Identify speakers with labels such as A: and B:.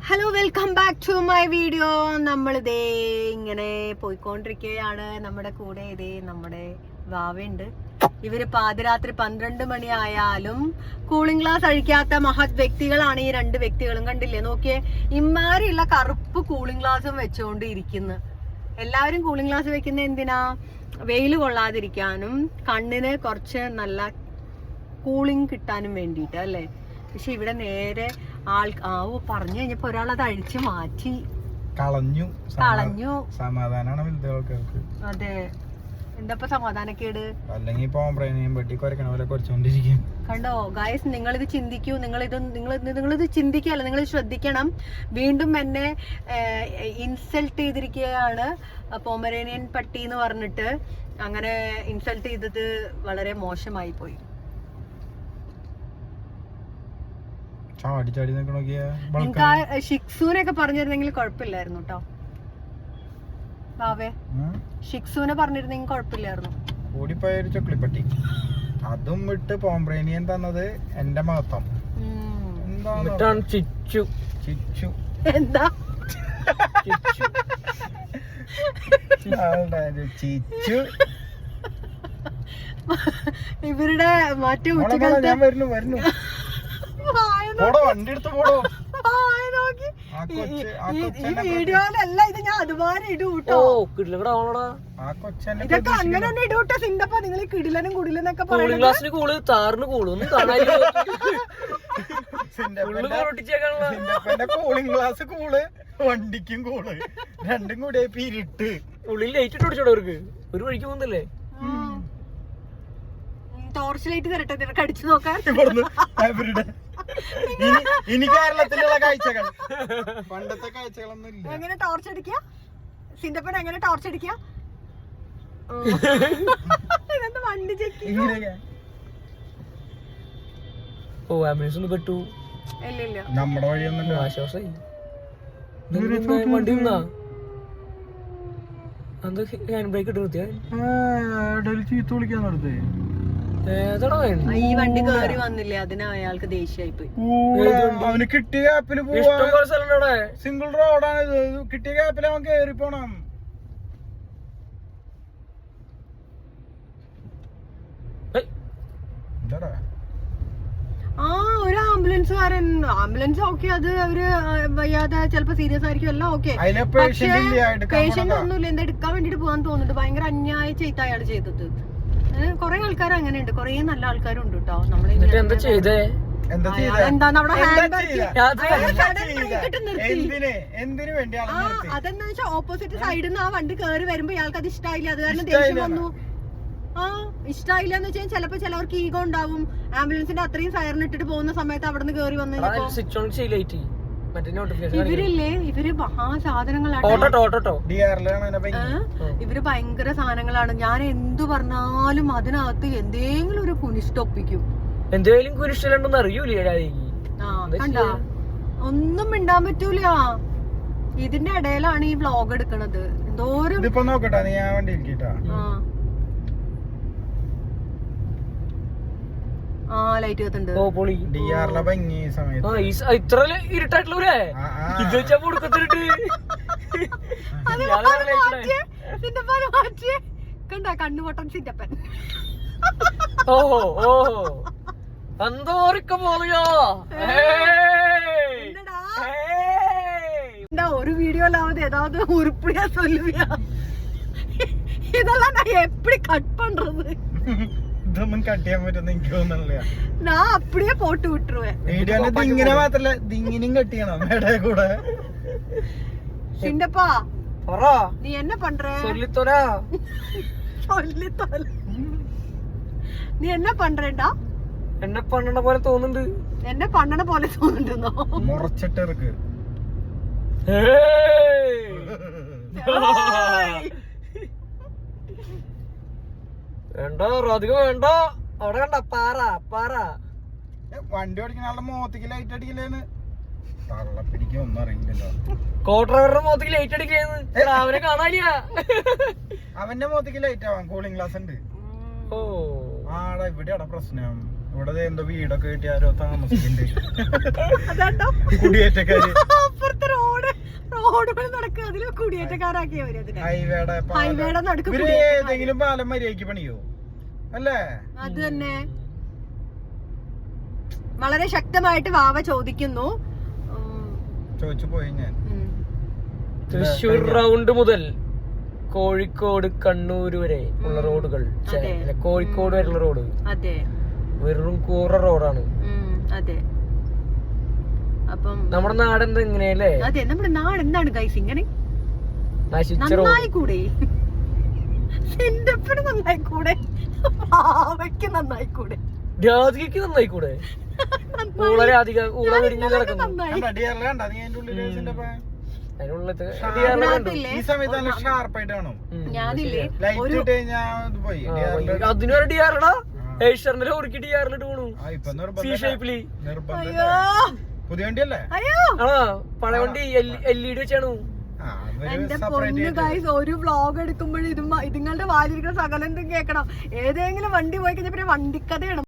A: Hello, welcome back to my video. നമ്മളിതേ ഇങ്ങനെ പോയിക്കൊണ്ടിരിക്കുകയാണ്. നമ്മുടെ കൂടെ ഇതേ നമ്മുടെ വാവയുണ്ട്. ഇവര് പാതിരാത്രി 12 മണി ആയാലും കൂളിംഗ് ഗ്ലാസ് അഴിക്കാത്ത മഹത് വ്യക്തികളാണ് ഈ രണ്ട് വ്യക്തികളും. കണ്ടില്ലേ, നോക്കിയേ, ഇമാരിയുള്ള കറുപ്പ് കൂളിംഗ് ഗ്ലാസും വെച്ചോണ്ട് ഇരിക്കുന്നു. എല്ലാവരും കൂളിംഗ് ഗ്ലാസ് വെക്കുന്ന എന്തിനാ? വെയിൽ കൊള്ളാതിരിക്കാനും കണ്ണിന് കുറച്ച് നല്ല കൂളിംഗ് കിട്ടാനും വേണ്ടിയിട്ട് അല്ലേ. പക്ഷെ ഇവിടെ നേരെ പറഞ്ഞു കഴിഞ്ഞപ്പോ ഒരാൾ അത് അഴിച്ചു മാറ്റി കളഞ്ഞു.
B: സമാധാനാണ് വലുത് ആൾക്കാർക്ക്.
A: അതെ, എന്താ സമാധാനക്കേട്?
B: അല്ലെങ്കിൽ കുറച്ചോണ്ടിരിക്കും.
A: കണ്ടോ ഗായ്സ്, നിങ്ങളിത് ചിന്തിക്കൂ. നിങ്ങളിത് ചിന്തിക്കല്ല, നിങ്ങൾ ശ്രദ്ധിക്കണം. വീണ്ടും എന്നെ ഇൻസൾട്ട് ചെയ്തിരിക്കുകയാണ് പോമറേനിയൻ പട്ടി എന്ന് പറഞ്ഞിട്ട്. അങ്ങനെ ഇൻസൾട്ട് ചെയ്തത് വളരെ മോശമായി പോയി. നിങ്ങൾക്ക് ഷിക്സൂനൊക്കെ പറഞ്ഞിരുന്നെങ്കിൽ കുഴപ്പമില്ലായിരുന്നു കേട്ടോ. ബാവേ, ഷിക്സൂനെ പറഞ്ഞിരുന്നെങ്കിൽ കുഴപ്പമില്ലായിരുന്നു.
B: ഓടിപ്പോയൊരു ചൊക്ലിപ്പട്ടി, അതും വിട്ട് പോംബ്രേനിയൻ തന്നത് എന്റെ മഹത്വം. ചിച്ചു
A: എന്താ
B: ചിച്ചു
A: ഇവരുടെ മറ്റേ ഉച്ചകാലത്ത്
B: ഞാൻ വരുന്നു വണ്ടി എടുത്ത് പോടോ.
A: ഈ വീഡിയോയിലല്ല ഇത്, ഞാൻ അതുപോലെ ഇടൂട്ടോ. ഇതൊക്കെ അങ്ങനെ തന്നെ ഇടൂട്ടോ. സിന്തപ്പ നിങ്ങൾ കിടിലനും കുടിലെന്നൊക്കെ
B: കൂളിംഗ് ഗ്ലാസ് കൂള്, വണ്ടിക്കും കൂള്, രണ്ടും കൂടെ ഇരുട്ട്. ഉള്ളിൽ ലൈറ്റ് ഇട്ട് കൊടുത്തോടവർക്ക് ഒരു വഴിക്ക് പോകുന്നല്ലേ.
A: ടോർച്ച് ലൈറ്റ് തരട്ടെ നിനക്ക് അടിച്ചു നോക്കാൻ.
B: ഇനി കേരളത്തിലുള്ള കാഴ്ചകൾ, പണ്ടത്തെ കാഴ്ചകളൊന്നും ഇല്ല.
A: എങ്ങനെ ടോർച്ച് അടിക്കുക? സിന്തപ്പൻ എങ്ങനെ ടോർച്ച് അടിക്കുക? ഇതെന്താ വണ്ടി ചെക്കിങ്?
B: ഓ, ആംബുലൻസ് ഒന്ന് പെട്ടു.
A: ഇല്ല,
B: നമ്മുടെ വഴിയൊന്നും
A: ആശ്വാസമായി.
B: വണ്ടി ഹാൻഡ് ബ്രേക്ക് ഇട്ട് നിർത്തിയാ ചീത്ത വിളിക്കാൻ നിർത്തേ.
A: ഈ വണ്ടി കയറി വന്നില്ലേ, അതിന് അയാൾക്ക് ദേഷ്യായി പോയി.
B: അവന് കിട്ടിയ ഗ്യാപ്പില് പോവാ. സിംഗിൾ റോഡാണ് ഇത്. കിട്ടിയ ഗ്യാപ്പിൽ അവൻ കയറി പോണം.
A: ഒരു ആംബുലൻസ് ഓക്കെ, അത് അവര് വയ്യാതെ ചിലപ്പോ സീരിയസ് ആയിരിക്കും, എല്ലാം ഓക്കെ. പേഷ്യന്റ് ഒന്നുമില്ല, എന്താ എടുക്കാൻ വേണ്ടിട്ട് പോകാൻ തോന്നുന്നുണ്ട്. ഭയങ്കര അന്യായ ചെയ്ത അയാൾ ചെയ്തത്. കൊറേ ആൾക്കാർ അങ്ങനെയുണ്ട്, കൊറേ നല്ല ആൾക്കാരും ഉണ്ട് കേട്ടോ. അതെന്താ വെച്ചാൽ ഓപ്പോസിറ്റ് സൈഡിൽ നിന്ന് ആ വണ്ടി കയറി വരുമ്പോ ഇയാൾക്ക് അത് ഇഷ്ടമായില്ല. അത് കാരണം ദേഷ്യം വന്നു. ഇഷ്ടമായില്ല എന്ന് വെച്ചാൽ ചിലപ്പോ ചിലവർക്ക് ഈഗോ ഉണ്ടാവും. ആംബുലൻസിന്റെ അത്രയും സൈറൻ ഇട്ടിട്ട് പോകുന്ന സമയത്ത് അവിടെ നിന്ന് കയറി വന്നു. ഇവരില്ലേ, ഇവര് മഹാസാധനങ്ങളാണ്. ഇവര് ഭയങ്കര സാധനങ്ങളാണ്. ഞാൻ എന്തു പറഞ്ഞാലും അതിനകത്ത് എന്തെങ്കിലും ഒരു കുനിഷ്ടൊപ്പിക്കും.
B: എന്തെങ്കിലും കുനിഷ്ടണ്ടെന്ന് അറിയൂലേ?
A: കണ്ടാ, ഒന്നും മിണ്ടാൻ പറ്റൂല. ഇതിന്റെ ഇടയിലാണ് ഈ വ്ലോഗ് എടുക്കണത്. എന്തോരം
B: നോക്കട്ടെ, നീ ആ വണ്ടി ഇരിക്കട്ടാ.
A: ലൈറ്റ് കത്തുണ്ട്.
B: ഇത്ര ഇരുട്ടായിട്ടുള്ളൂരേ.
A: കണ്ട കണ്ണുപൊട്ടൻ സിറ്റപ്പൻ. ഒരു വീഡിയോലാവത് ஏதாவது உருப்படியா சொல்லுவியா? இதெல்லாம் நான் எப்படி கட் பண்றது?
B: ഇതൊന്നും കട്ട് ചെയ്യാൻ പറ്റുന്ന എനിക്ക് തോന്നുന്നില്ല.
A: ഞാൻ അപ്പടിയേ പോട്ട് വിട്ടുരുവേ.
B: ഇങ്ങനെ മാത്രല്ല, ഇങ്ങനെയും കട്ട് ചെയ്യണം മേടേ കൂടെ.
A: சிண்டப்பா நீ என்ன பண்ற? നീ என்ன பண்றேடா?
B: എന്നെ പണ്ടണ പോലെ തോന്നുന്നുണ്ട്.
A: എന്നെ പണ്ടണ പോലെ തോന്നുന്നുണ്ടോ?
B: മുറച്ചിട്ടിറക്ക്. വേണ്ട അധികം വേണ്ട. അവിടെ കണ്ട പാറ വണ്ടി ഓടിക്കുന്ന ആളുടെ മുഖത്തേക്ക് ലൈറ്റ് അടിക്കില്ലേന്ന് പിടിക്കുക ഒന്നും അറിയില്ലല്ലോ. കോ ഡ്രൈവറുടെ മുഖത്തേക്ക് ലൈറ്റ് അടിക്കുന്നു. അവനെ കാണാനില്ല. അവന്റെ മുഖത്തേക്ക് ലൈറ്റ് ആവാം. കൂളിംഗ് ഗ്ലാസ് ഉണ്ട്. ഓ ആടാ, ഇവിടെയാടാ പ്രശ്നം. ഇവിടെ എന്തോ വീടൊക്കെ കിട്ടി ആരോ താമസിക്കുന്നുണ്ട്. കുടിയേറ്റക്കാര്
A: റോഡ് പണി നടക്കുക, അതില് കുടിയേറ്റക്കാരാക്കിയവര് അതിനെ. ഹൈവേയുടെ നടുക്ക്
B: ഏതെങ്കിലും പാലം മര്യാദക്ക് പണിയോ അല്ലേ?
A: അത് തന്നെ വളരെ ശക്തമായിട്ട് വാവ ചോദിക്കുന്നു.
B: ചോദിച്ചു പോയി ഞാൻ.
C: തൃശ്ശൂർ റൗണ്ട് മുതൽ കോഴിക്കോട് കണ്ണൂർ വരെ ഉള്ള റോഡുകൾ, കോഴിക്കോട് വരെയുള്ള റോഡ്
A: അതെ
C: വെറും കൂറ റോഡാണ്.
A: അതെ. അപ്പം
C: നമ്മുടെ നാട് എന്താ ഇങ്ങനെയല്ലേ?
A: അതെ, നമ്മുടെ നാട് എന്താണ് ഗൈസ് ഇങ്ങനെ? നന്നായി കൂടെ, സെന്റപ്പിന് നന്നായി കൂടെ, പാവയ്ക്ക് നന്നായി കൂടെ,
C: രാധികക്ക് നന്നായി കൂടെ. വളരെ അധികം ഊള വിരിഞ്ഞു കിടക്കുന്നു.
A: ഞാനില്ലേ
C: അതിനൊരു ഡിയാറടാ ഏഷ്യറിന്റെ ലോറിക്ക് ഡിയാറിലിട്ട് പോണു. സി ഷേപ്പില്
B: പുതിയ വണ്ടിയല്ലേ?
C: പഴയ വണ്ടി LED വെച്ചാണ്.
A: എന്റെ പൊന്നു ഗൈസ്, ഒരു വ്ളോഗ് എടുക്കുമ്പോഴും ഇതുങ്ങളുടെ വാലിരിക്കുന്ന സകലം കേൾക്കണം. ഏതെങ്കിലും വണ്ടി പോയി കഴിഞ്ഞാൽ പിന്നെ വണ്ടിക്കഥയാണ്.